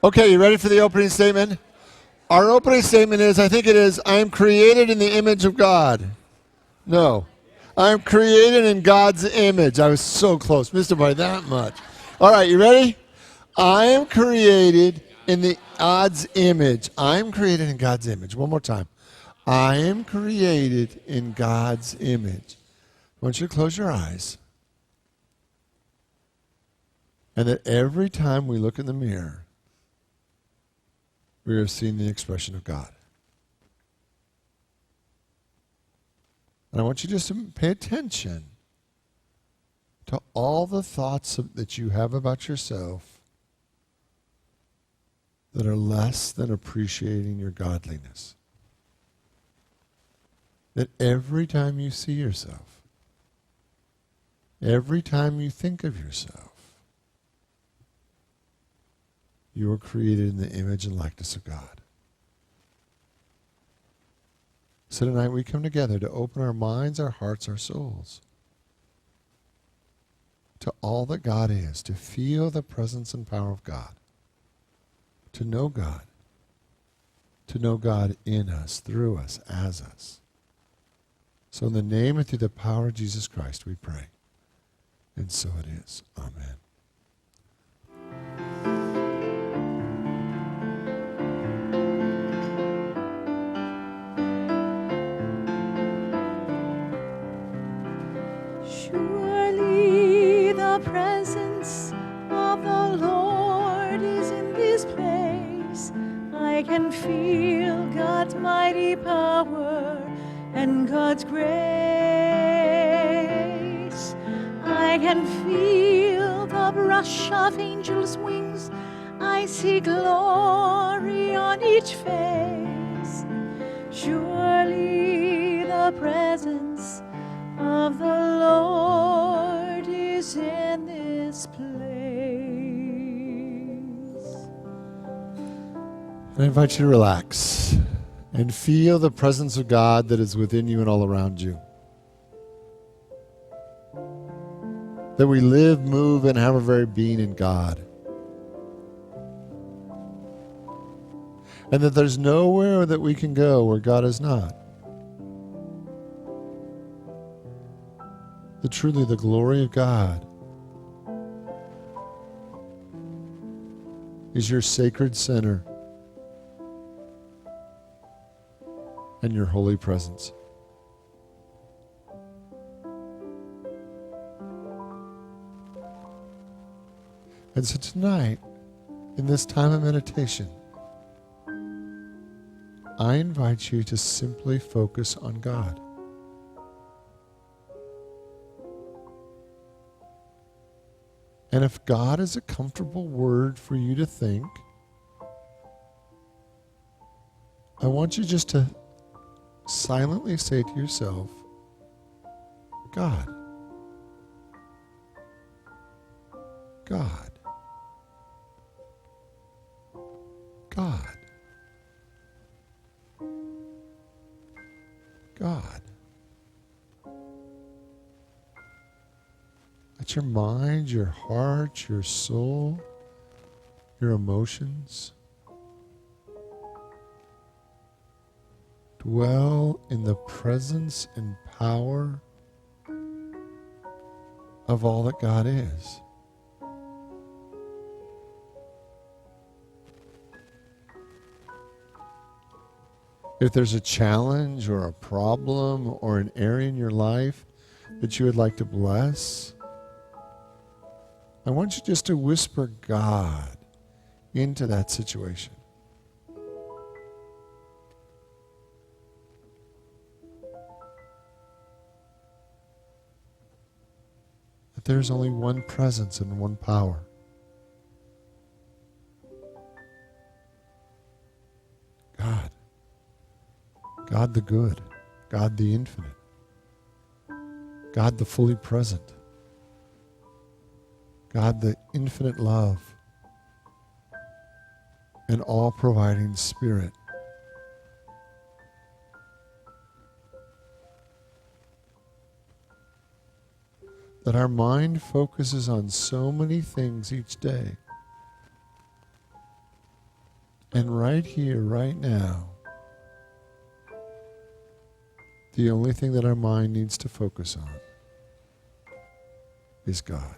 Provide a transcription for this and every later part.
Okay, you ready for the opening statement? Our opening statement is, I think it is, I am created in the image of God. No. I am created in God's image. I was so close. Missed it by that much. All right, you ready? I am created in the God's image. I am created in God's image. One more time. I am created in God's image. I want you to close your eyes. And that every time we look in the mirror, we are seeing the expression of God. And I want you just to pay attention to all the thoughts that you have about yourself that are less than appreciating your godliness. That every time you see yourself, every time you think of yourself, you were created in the image and likeness of God. So tonight we come together to open our minds, our hearts, our souls to all that God is, to feel the presence and power of God, to know God in us, through us, as us. So in the name and through the power of Jesus Christ we pray. And so it is. Amen. Surely the presence of the Lord is in this place. I can feel God's mighty power and God's grace. I can feel the brush of angels' wings. I see glory on each face. Surely the presence of the Lord is in this place. I invite you to relax and feel the presence of God that is within you and all around you. That we live, move, and have our very being in God. And that there's nowhere that we can go where God is not. That truly the glory of God is your sacred center and your holy presence. And so tonight, in this time of meditation, I invite you to simply focus on God. And if God is a comfortable word for you to think, I want you just to silently say to yourself, God, God, God, God. Let your mind, your heart, your soul, your emotions dwell in the presence and power of all that God is. If there's a challenge or a problem or an area in your life that you would like to bless, I want you just to whisper God into that situation. That there's only one presence and one power. God. God the good. God the infinite. God the fully present. God the infinite love and all-providing Spirit. That our mind focuses on so many things each day And right here, right now, the only thing that our mind needs to focus on is God.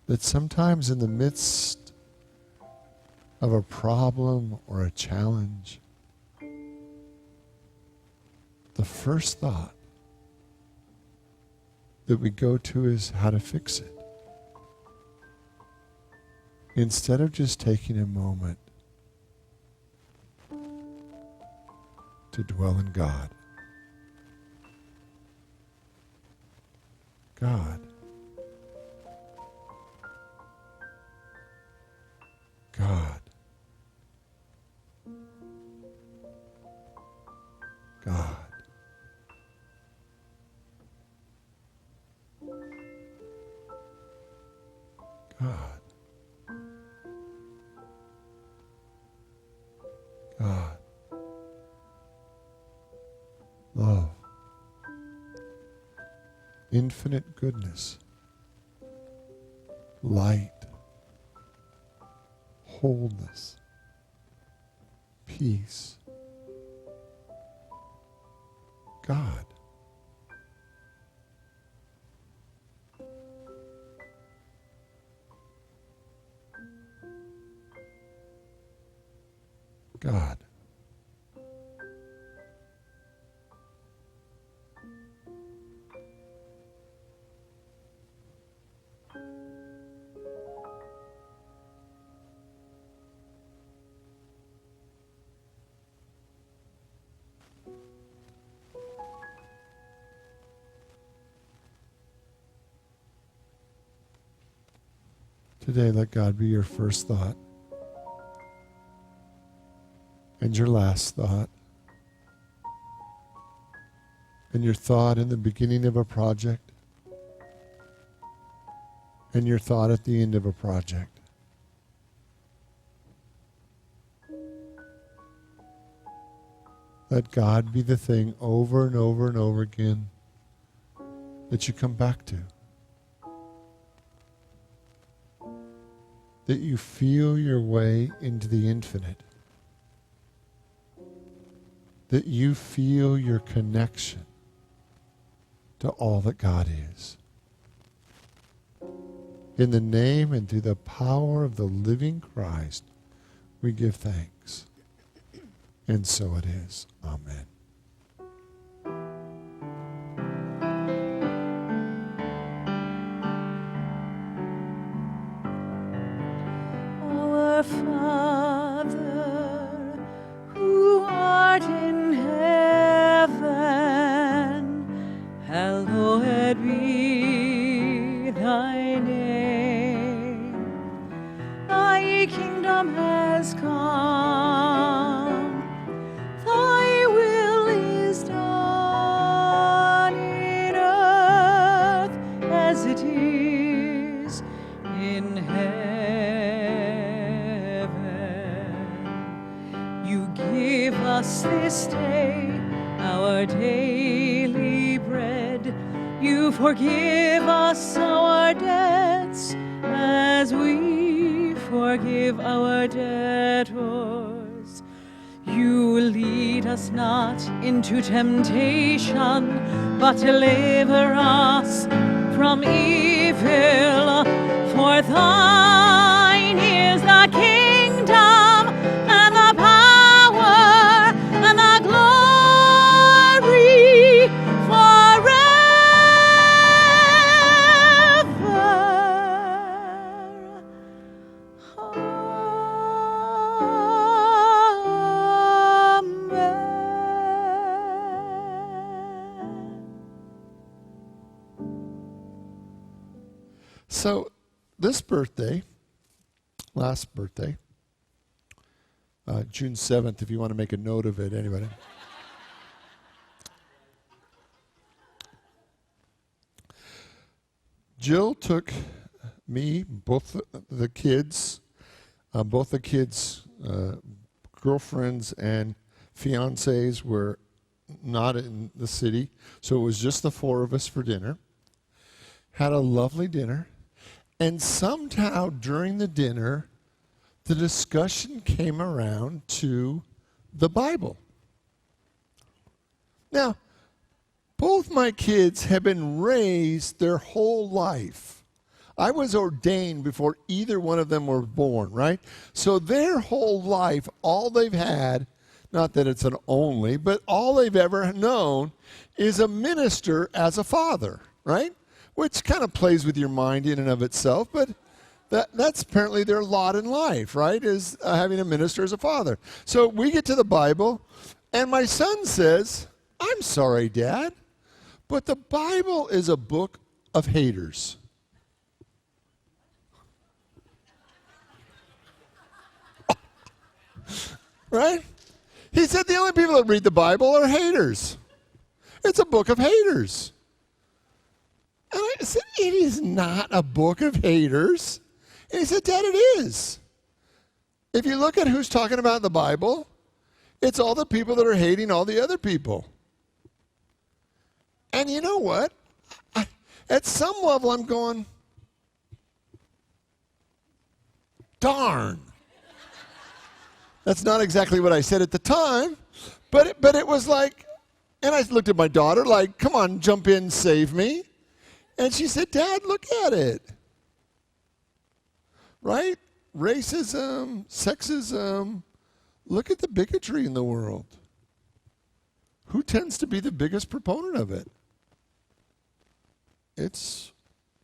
That sometimes in the midst of a problem or a challenge, the first thought that we go to is how to fix it. Instead of just taking a moment to dwell in God. God. God. God. God. God. Love. Infinite goodness. Light. Wholeness. Peace. God. God. Today, let God be your first thought and your last thought and your thought in the beginning of a project and your thought at the end of a project. Let God be the thing over and over and over again that you come back to. That you feel your way into the infinite. That you feel your connection to all that God is. In the name and through the power of the living Christ, we give thanks. And so it is. Amen. Our Father, who art in heaven, hallowed be thy name. Thy kingdom has come. Thy will is done in earth as it is in heaven. You give us this day our daily bread. You forgive us our debts as we forgive our debtors. You lead us not into temptation, but deliver us from evil. For thine is the kingdom and the power and the glory forever. So this birthday, last birthday, June 7th, if you want to make a note of it, anybody? Jill took me, both the kids, girlfriends and fiancés were not in the city, so it was just the four of us for dinner. Had a lovely dinner. And somehow during the dinner, the discussion came around to the Bible. Now, both my kids have been raised their whole life. I was ordained before either one of them were born, right? So their whole life, all they've had, not that it's an only, but all they've ever known is a minister as a father, right? Which kind of plays with your mind in and of itself, but that's apparently their lot in life, right, is having a minister as a father. So we get to the Bible, and my son says, I'm sorry, Dad, but the Bible is a book of haters. Right? He said the only people that read the Bible are haters. It's a book of haters. And I said, it is not a book of haters. And he said, Dad, it is. If you look at who's talking about the Bible, it's all the people that are hating all the other people. And you know what? At some level, I'm going, darn. That's not exactly what I said at the time, but it was like, and I looked at my daughter like, come on, jump in, save me. And she said, Dad, look at it. Right? Racism, sexism. Look at the bigotry in the world. Who tends to be the biggest proponent of it? It's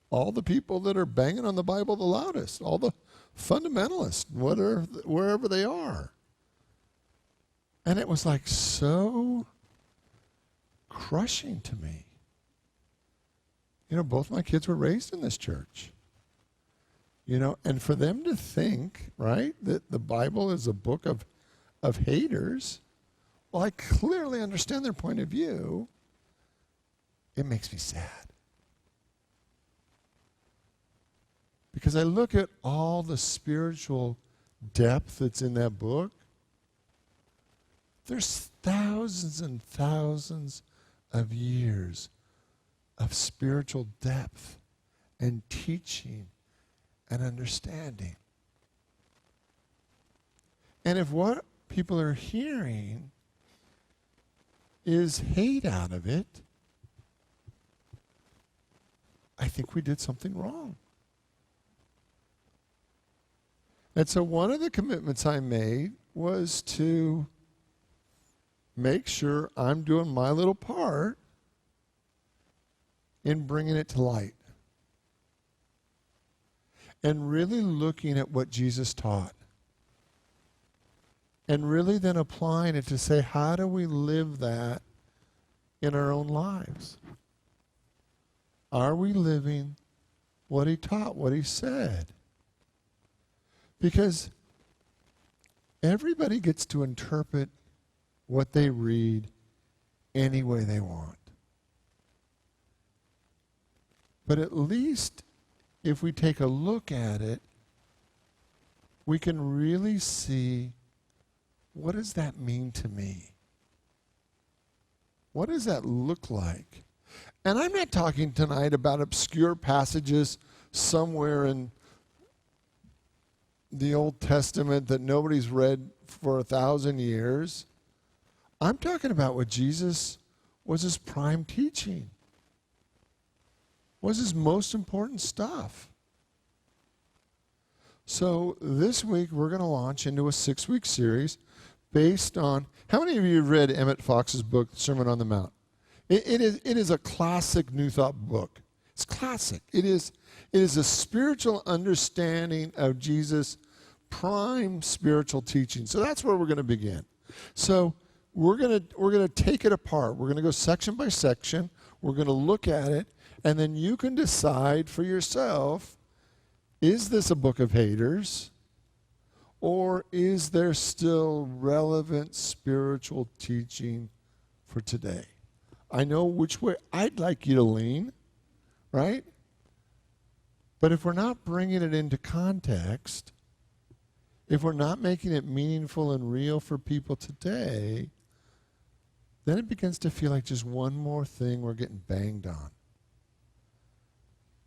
all the people that are banging on the Bible the loudest, all the fundamentalists, wherever they are. And it was like so crushing to me. You know, both my kids were raised in this church. You know, and for them to think, right, that the Bible is a book of haters, well, I clearly understand their point of view. It makes me sad. Because I look at all the spiritual depth that's in that book. There's thousands and thousands of years of spiritual depth and teaching and understanding. And if what people are hearing is hate out of it, I think we did something wrong. And so one of the commitments I made was to make sure I'm doing my little part in bringing it to light. And really looking at what Jesus taught. And really then applying it to say, how do we live that in our own lives? Are we living what he taught, what he said? Because everybody gets to interpret what they read any way they want. But at least if we take a look at it, we can really see, what does that mean to me? What does that look like? And I'm not talking tonight about obscure passages somewhere in the Old Testament that nobody's read for 1,000 years. I'm talking about what Jesus was his prime teaching, was his most important stuff. So this week we're going to launch into a 6-week series based on, how many of you have read Emmett Fox's book, Sermon on the Mount? It is a classic New Thought book. It's classic. It is a spiritual understanding of Jesus' prime spiritual teaching. So that's where we're going to begin. So we're going to take it apart. We're going to go section by section. We're going to look at it, and then you can decide for yourself, is this a book of haters, or is there still relevant spiritual teaching for today? I know which way I'd like you to lean, right? But if we're not bringing it into context, if we're not making it meaningful and real for people today, then it begins to feel like just one more thing we're getting banged on.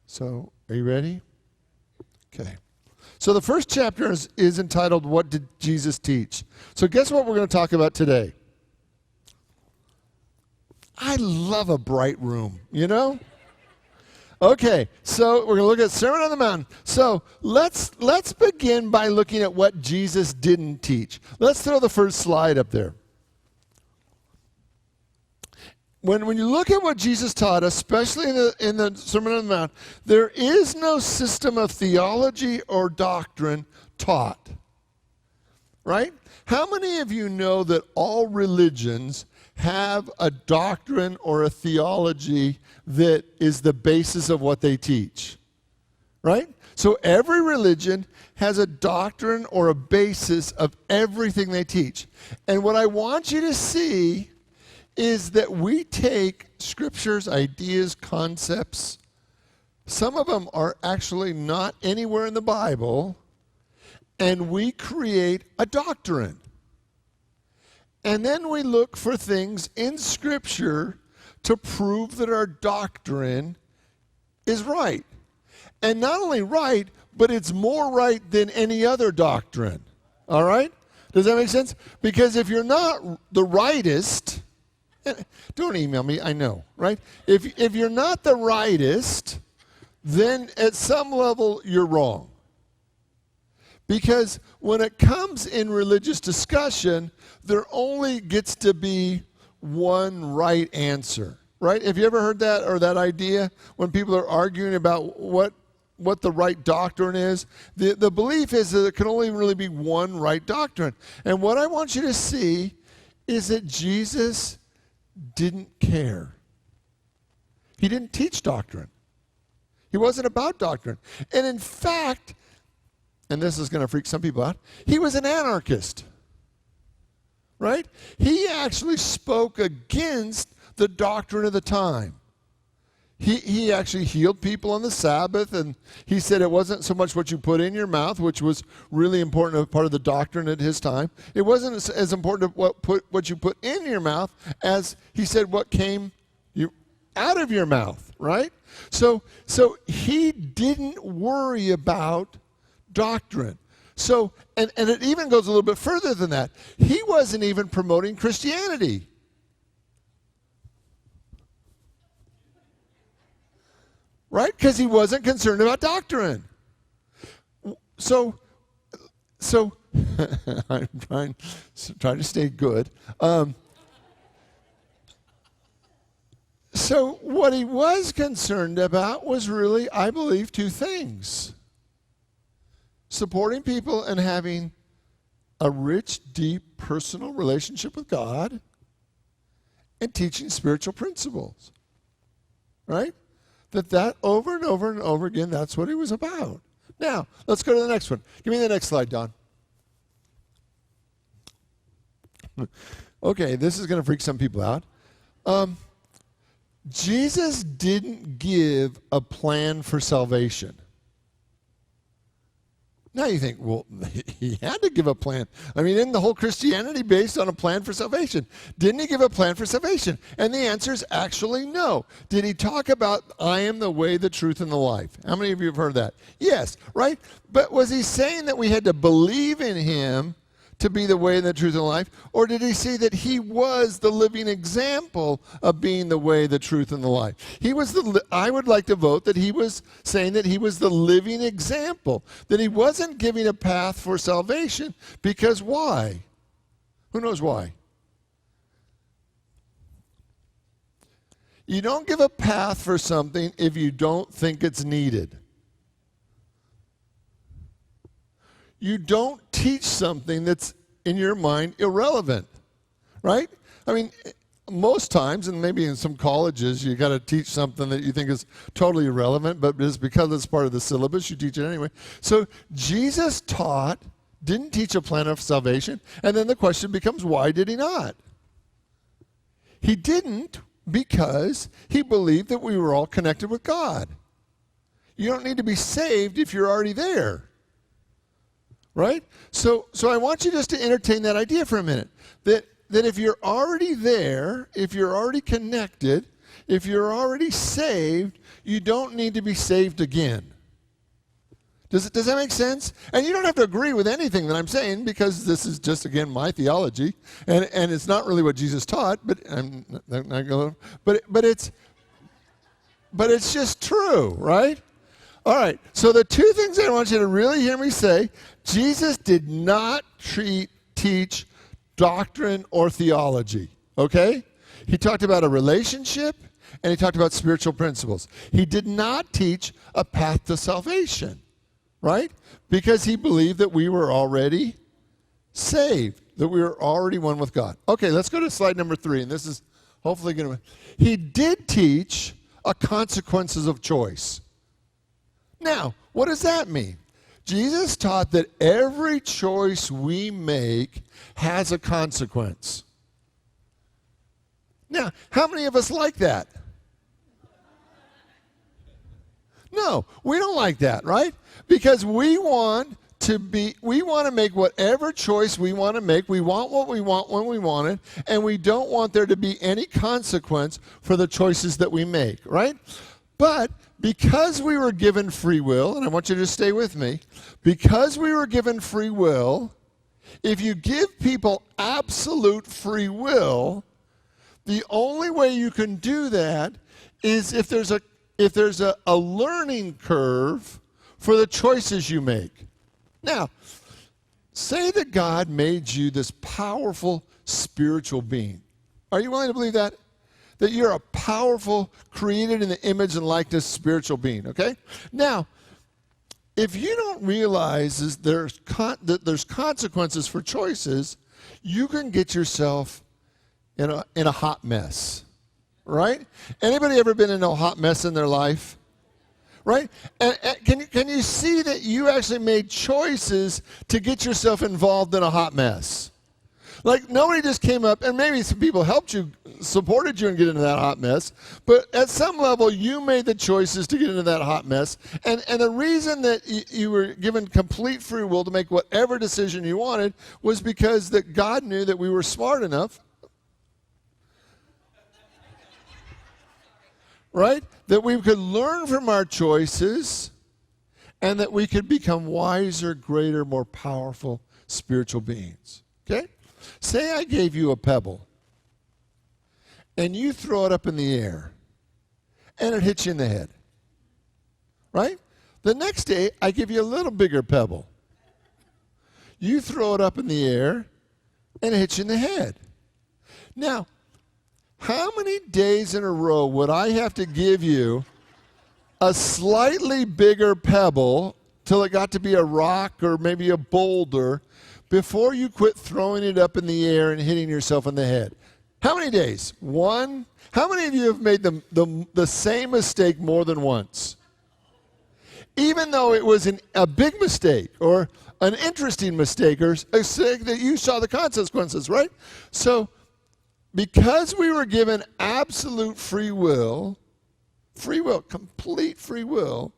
So, are you ready? Okay. So the first chapter is entitled, What Did Jesus Teach? So guess what we're going to talk about today? I love a bright room, you know? Okay, so we're going to look at Sermon on the Mount. So let's begin by looking at what Jesus didn't teach. Let's throw the first slide up there. When you look at what Jesus taught, especially in the Sermon on the Mount, there is no system of theology or doctrine taught. Right? How many of you know that all religions have a doctrine or a theology that is the basis of what they teach? Right? So every religion has a doctrine or a basis of everything they teach. And what I want you to see is that we take scriptures, ideas, concepts. Some of them are actually not anywhere in the Bible, and we create a doctrine. And then we look for things in Scripture to prove that our doctrine is right. And not only right, but it's more right than any other doctrine. All right? Does that make sense? Because if you're not the rightest, don't email me, I know, right? If you're not the rightest, then at some level you're wrong. Because when it comes in religious discussion, there only gets to be one right answer, right? Have you ever heard that or that idea when people are arguing about what the right doctrine is? The belief is that there can only really be one right doctrine. And what I want you to see is that Jesus didn't care. He didn't teach doctrine. He wasn't about doctrine. And in fact, and this is going to freak some people out, he was an anarchist. Right? He actually spoke against the doctrine of the time. He actually healed people on the Sabbath, and he said it wasn't so much what you put in your mouth, which was really important part of the doctrine at his time. It wasn't as important what you put in your mouth as he said what came out of your mouth, right? So he didn't worry about doctrine. So, and it even goes a little bit further than that. He wasn't even promoting Christianity. Right? Because he wasn't concerned about doctrine. So I'm trying to stay good. So what he was concerned about was really, I believe, two things. Supporting people and having a rich, deep, personal relationship with God and teaching spiritual principles. Right? That over and over and over again, that's what he was about. Now, let's go to the next one. Give me the next slide, Don. Okay, this is going to freak some people out. Jesus didn't give a plan for salvation. Now you think, well, he had to give a plan. I mean, isn't the whole Christianity based on a plan for salvation? Didn't he give a plan for salvation? And the answer is actually no. Did he talk about, I am the way, the truth, and the life? How many of you have heard that? Yes, right? But was he saying that we had to believe in him to be the way and the truth and the life? Or did he say that he was the living example of being the way, the truth, and the life? I would like to vote that he was saying that he was the living example, that he wasn't giving a path for salvation, because why? Who knows why? You don't give a path for something if you don't think it's needed. You don't teach something that's, in your mind, irrelevant, right? I mean, most times, and maybe in some colleges, you got to teach something that you think is totally irrelevant, but just because it's part of the syllabus, you teach it anyway. So Jesus didn't teach a plan of salvation, and then the question becomes, why did he not? He didn't because he believed that we were all connected with God. You don't need to be saved if you're already there. Right? So I want you just to entertain that idea for a minute. That that if you're already there, if you're already connected, if you're already saved, you don't need to be saved again. Does that make sense? And you don't have to agree with anything that I'm saying, because this is just, again, my theology, and it's not really what Jesus taught, but I'm not going. But it's just true, right? All right. So the two things I want you to really hear me say: Jesus did not teach doctrine or theology. Okay? He talked about a relationship, and he talked about spiritual principles. He did not teach a path to salvation. Right? Because he believed that we were already saved, that we were already one with God. Okay, let's go to slide number 3, and this is hopefully going to... He did teach a consequences of choice. Now, what does that mean? Jesus taught that every choice we make has a consequence. Now, how many of us like that? No, we don't like that, right? Because we want to make whatever choice we want to make. We want what we want when we want it, and we don't want there to be any consequence for the choices that we make, right? But because we were given free will, and I want you to stay with me, because we were given free will, if you give people absolute free will, the only way you can do that is if there's a learning curve for the choices you make. Now, say that God made you this powerful spiritual being. Are you willing to believe that? That you're a powerful, created in the image and likeness spiritual being, okay? Now, if you don't realize that there's consequences for choices, you can get yourself in a hot mess. Right? Anybody ever been in a hot mess in their life? Right? And can you see that you actually made choices to get yourself involved in a hot mess? Like, nobody just came up, and maybe some people helped you, supported you and get into that hot mess, but at some level you made the choices to get into that hot mess. And the reason that you were given complete free will to make whatever decision you wanted was because that God knew that we were smart enough, right? That we could learn from our choices, and that we could become wiser, greater, more powerful spiritual beings. Okay? Say I gave you a pebble, and you throw it up in the air, and it hits you in the head. Right? The next day, I give you a little bigger pebble. You throw it up in the air, and it hits you in the head. Now, how many days in a row would I have to give you a slightly bigger pebble till it got to be a rock or maybe a boulder before you quit throwing it up in the air and hitting yourself in the head? How many days? 1? How many of you have made the same mistake more than once? Even though it was a big mistake or an interesting mistake or a mistake that you saw the consequences, right? So, because we were given absolute free will, complete free will,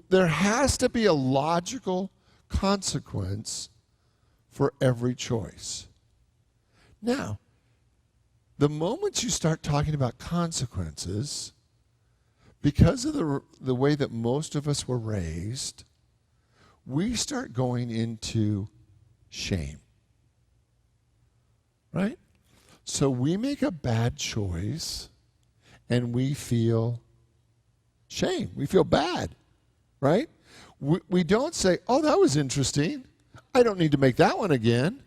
there has to be a logical consequence for every choice. Now, the moment you start talking about consequences, because of the way that most of us were raised, we start going into shame. Right? So we make a bad choice, and we feel shame. We feel bad, right? We don't say, oh, that was interesting. I don't need to make that one again.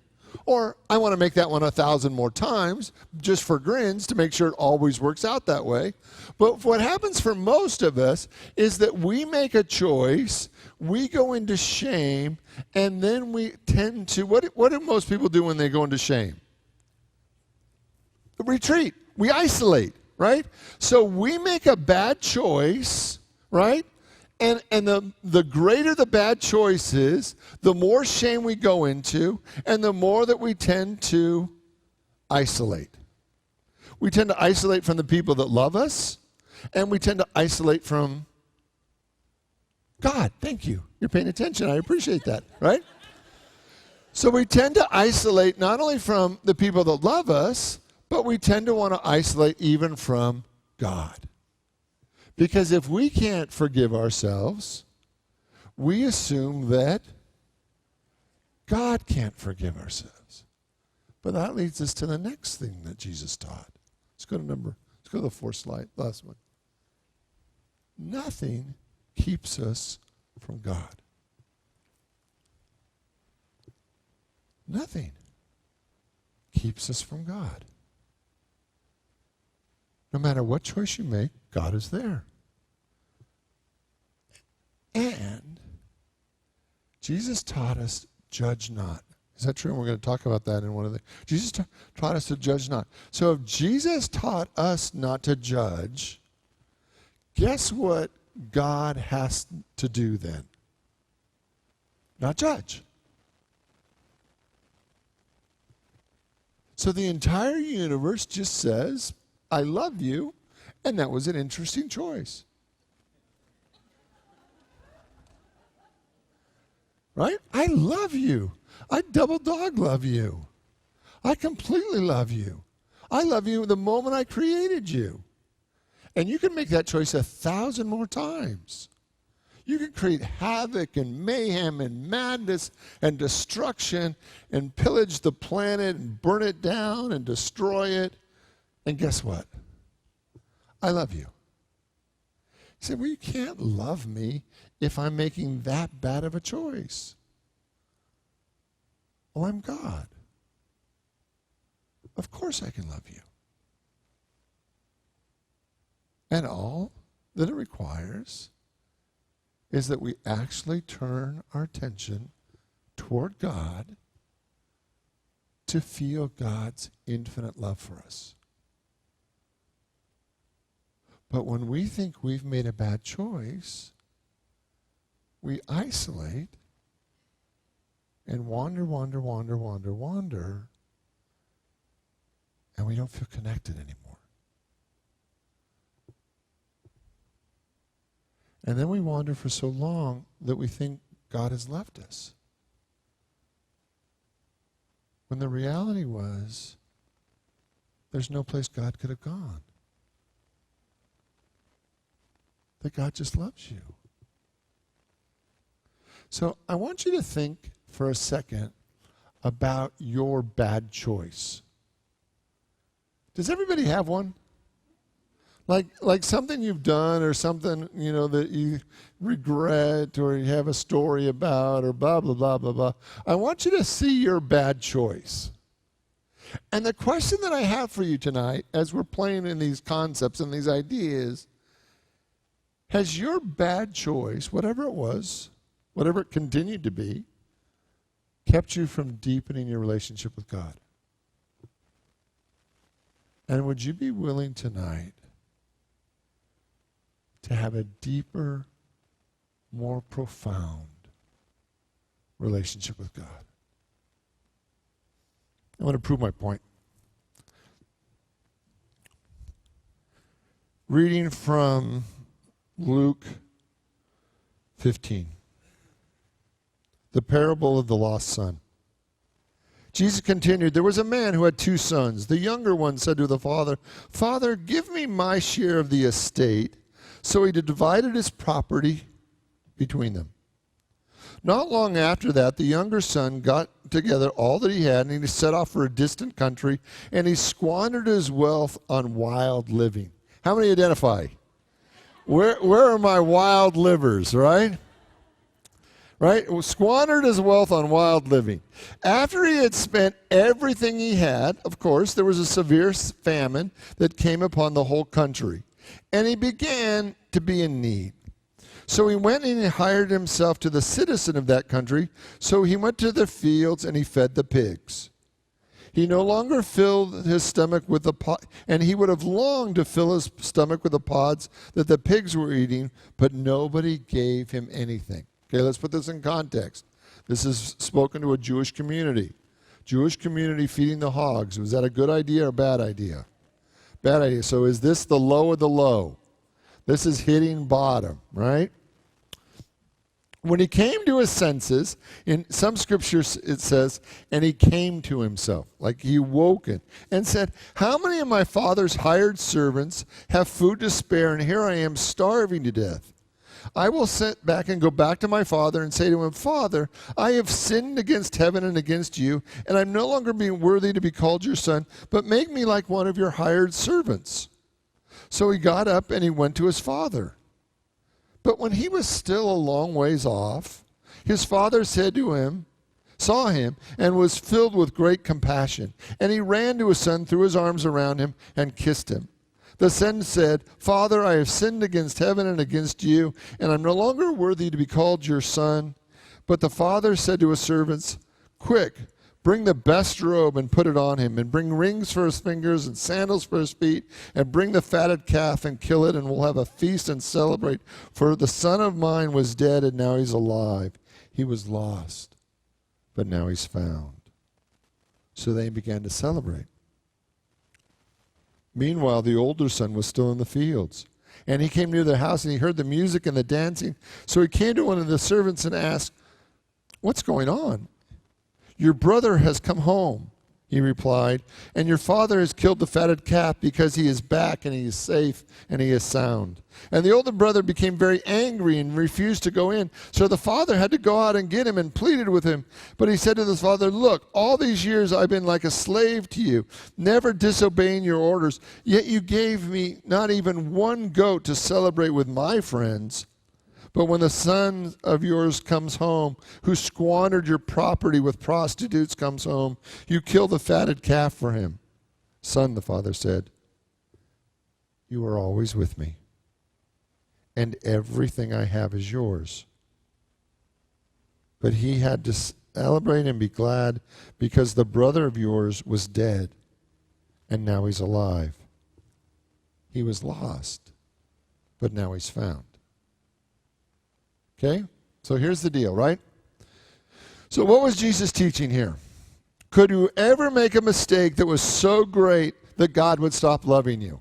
Or I want to make that one 1,000 more times just for grins to make sure it always works out that way. But what happens for most of us is that we make a choice, we go into shame, and then we tend to, what do most people do when they go into shame? Retreat. We isolate, right? So we make a bad choice, right? And the greater the bad choice is, the more shame we go into, and the more that we tend to isolate. We tend to isolate from the people that love us, and we tend to isolate from God. Thank you. You're paying attention. I appreciate that, right? So we tend to isolate not only from the people that love us, but we tend to want to isolate even from God. Because if we can't forgive ourselves, we assume that God can't forgive ourselves. But that leads us to the next thing that Jesus taught. Let's go to the fourth slide, last one. Nothing keeps us from God. Nothing keeps us from God. No matter what choice you make, God is there. And Jesus taught us, judge not. Is that true? And we're going to talk about that in one of the... Jesus taught us to judge not. So if Jesus taught us not to judge, guess what God has to do then? Not judge. So the entire universe just says, I love you, and that was an interesting choice. Right? I love you. I double dog love you. I completely love you. I love you the moment I created you. And you can make that choice 1,000 more times. You can create havoc and mayhem and madness and destruction and pillage the planet and burn it down and destroy it. And guess what? I love you. You say, well, you can't love me if I'm making that bad of a choice. Well, I'm God. Of course I can love you. And all that it requires is that we actually turn our attention toward God to feel God's infinite love for us. But when we think we've made a bad choice, we isolate and wander, and we don't feel connected anymore. And then we wander for so long that we think God has left us. When the reality was, there's no place God could have gone. That God just loves you. So I want you to think for a second about your bad choice. Does everybody have one? Like something you've done or something, that you regret or you have a story about or blah, blah, blah, blah, blah. I want you to see your bad choice. And the question that I have for you tonight, as we're playing in these concepts and these ideas, has your bad choice, whatever it was, whatever it continued to be, kept you from deepening your relationship with God? And would you be willing tonight to have a deeper, more profound relationship with God? I want to prove my point. Reading from Luke 15. The parable of the lost son. Jesus continued, there was a man who had 2 sons. The younger one said to the father, Father, give me my share of the estate. So he divided his property between them. Not long after that, the younger son got together all that he had, and he set off for a distant country, and he squandered his wealth on wild living. How many identify? Where are my wild livers, right? Right? Squandered his wealth on wild living. After he had spent everything he had, of course, there was a severe famine that came upon the whole country. And he began to be in need. So he went and he hired himself to the citizen of that country. So he went to the fields and he fed the pigs. He no longer filled his stomach with the pod, and he would have longed to fill his stomach with the pods that the pigs were eating, but nobody gave him anything. Okay, let's put this in context. This is spoken to a Jewish community. Jewish community feeding the hogs. Was that a good idea or a bad idea? Bad idea. So is this the low of the low? This is hitting bottom, right? When he came to his senses, in some scriptures it says, and he came to himself, like he woke it, and said, how many of my father's hired servants have food to spare, and here I am starving to death? I will sit back and go back to my father and say to him, Father, I have sinned against heaven and against you, and I'm no longer being worthy to be called your son, but make me like one of your hired servants. So he got up and he went to his father. But when he was still a long ways off, his father saw him, and was filled with great compassion. And he ran to his son, threw his arms around him, and kissed him. The son said, Father, I have sinned against heaven and against you, and I'm no longer worthy to be called your son. But the father said to his servants, quick, bring the best robe and put it on him, and bring rings for his fingers and sandals for his feet, and bring the fatted calf and kill it, and we'll have a feast and celebrate. For the son of mine was dead, and now he's alive. He was lost, but now he's found. So they began to celebrate. Meanwhile, the older son was still in the fields. And he came near the house, and he heard the music and the dancing. So he came to one of the servants and asked, what's going on? Your brother has come home, he replied, and your father has killed the fatted calf because he is back and he is safe and he is sound. And the older brother became very angry and refused to go in. So the father had to go out and get him and pleaded with him. But he said to the father, look, all these years I've been like a slave to you, never disobeying your orders. Yet you gave me not even one goat to celebrate with my friends. But when the son of yours comes home, who squandered your property with prostitutes, comes home, you kill the fatted calf for him. Son, the father said, you are always with me, and everything I have is yours. But he had to celebrate and be glad because the brother of yours was dead, and now he's alive. He was lost, but now he's found. Okay? So here's the deal, right? So what was Jesus teaching here? Could you ever make a mistake that was so great that God would stop loving you?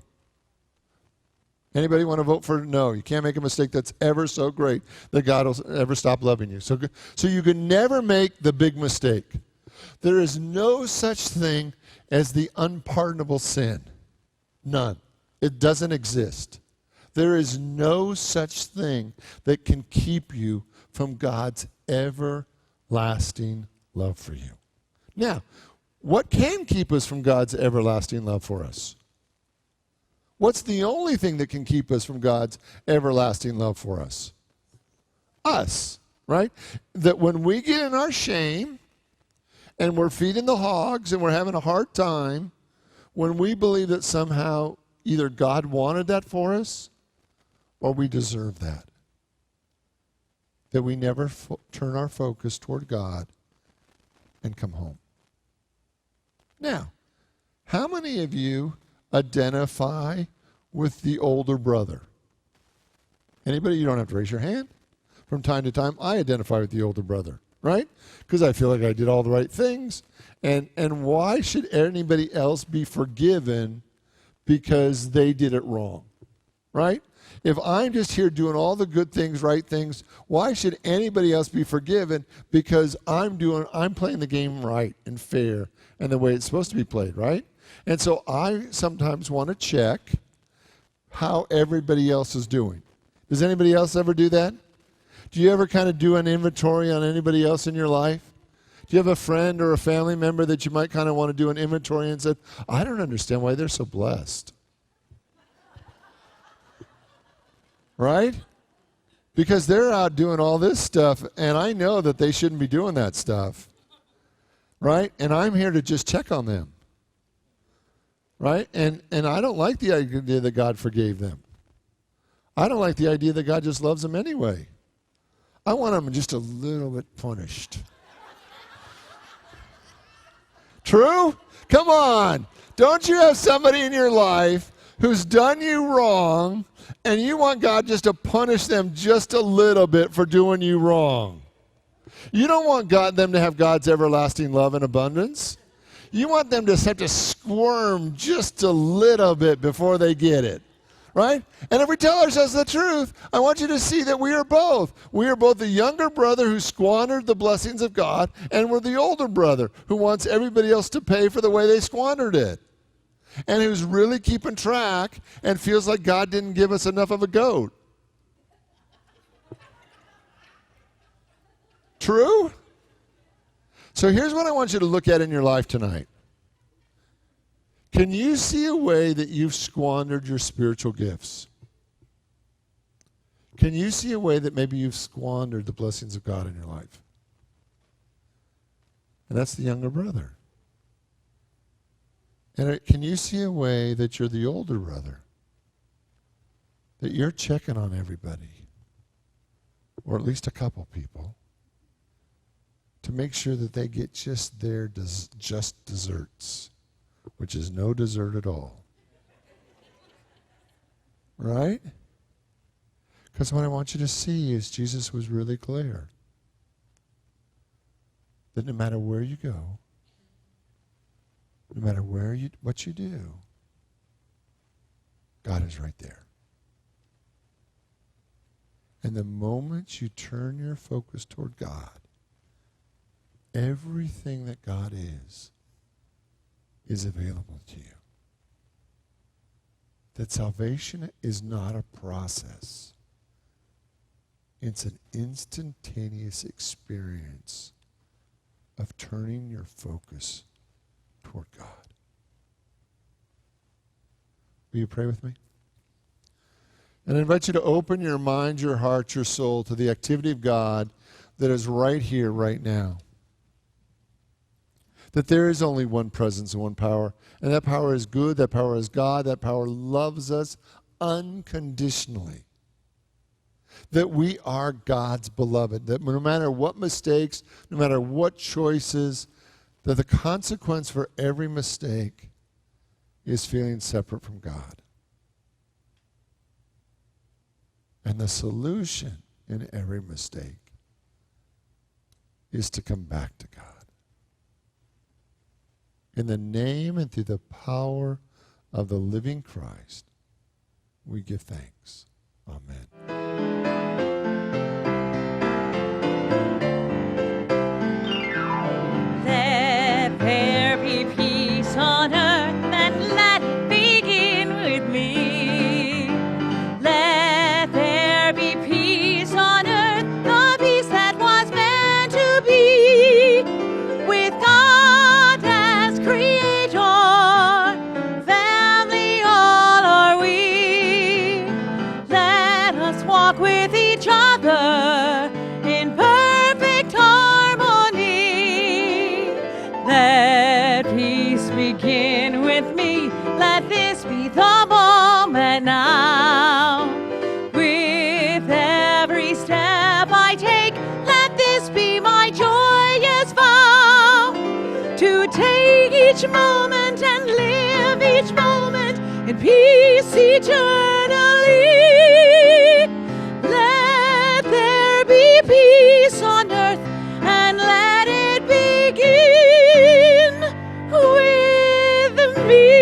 Anybody want to vote for no? You can't make a mistake that's ever so great that God will ever stop loving you. So you can never make the big mistake. There is no such thing as the unpardonable sin. None. It doesn't exist. There is no such thing that can keep you from God's everlasting love for you. Now, what can keep us from God's everlasting love for us? What's the only thing that can keep us from God's everlasting love for us? Us, right? That when we get in our shame and we're feeding the hogs and we're having a hard time, when we believe that somehow either God wanted that for us or we deserve that. That we never turn our focus toward God and come home. Now, how many of you identify with the older brother? Anybody? You don't have to raise your hand. From time to time, I identify with the older brother, right? Because I feel like I did all the right things. And why should anybody else be forgiven because they did it wrong, right? If I'm just here doing all the good things, right things, why should anybody else be forgiven because I'm playing the game right and fair and the way it's supposed to be played, right? And so I sometimes want to check how everybody else is doing. Does anybody else ever do that? Do you ever kind of do an inventory on anybody else in your life? Do you have a friend or a family member that you might kind of want to do an inventory and say, I don't understand why they're so blessed? Right? Because they're out doing all this stuff, and I know that they shouldn't be doing that stuff. Right? And I'm here to just check on them. Right? And I don't like the idea that God forgave them. I don't like the idea that God just loves them anyway. I want them just a little bit punished. True? Come on. Don't you have somebody in your life who's done you wrong, and you want God just to punish them just a little bit for doing you wrong? You don't want them to have God's everlasting love and abundance. You want them to have to squirm just a little bit before they get it, right? And if we tell ourselves the truth, I want you to see that we are both. We are both the younger brother who squandered the blessings of God, and we're the older brother who wants everybody else to pay for the way they squandered it, and who's really keeping track and feels like God didn't give us enough of a goat. True? So here's what I want you to look at in your life tonight. Can you see a way that you've squandered your spiritual gifts? Can you see a way that maybe you've squandered the blessings of God in your life? And that's the younger brother. And can you see a way that you're the older brother? That you're checking on everybody, or at least a couple people, to make sure that they get just their just desserts, which is no dessert at all. Right? Because what I want you to see is Jesus was really clear that no matter where you go, no matter what you do, God is right there. And the moment you turn your focus toward God, everything that God is available to you. That salvation is not a process. It's an instantaneous experience of turning your focus toward God. Will you pray with me? And I invite you to open your mind, your heart, your soul to the activity of God that is right here, right now. That there is only one presence and one power, and that power is good, that power is God, that power loves us unconditionally. That we are God's beloved, that no matter what mistakes, no matter what choices, that the consequence for every mistake is feeling separate from God. And the solution in every mistake is to come back to God. In the name and through the power of the living Christ, we give thanks. Amen. Let there be peace on earth, and let it begin with me. Let there be peace on earth, the peace that was meant to be. With God as Creator, family all are we. Let us walk with each other in perfect harmony. Let peace begin with me. Let this be the moment now. With every step I take, let this be my joyous vow. To take each moment and live each moment in peace eternally. Let there be peace on earth, and let it begin with me.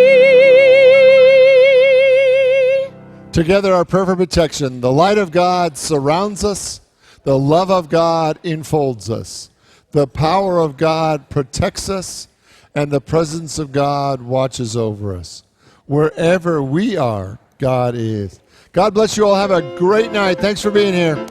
Together, our prayer for protection. The light of God surrounds us. The love of God enfolds us. The power of God protects us. And the presence of God watches over us. Wherever we are, God is. God bless you all. Have a great night. Thanks for being here.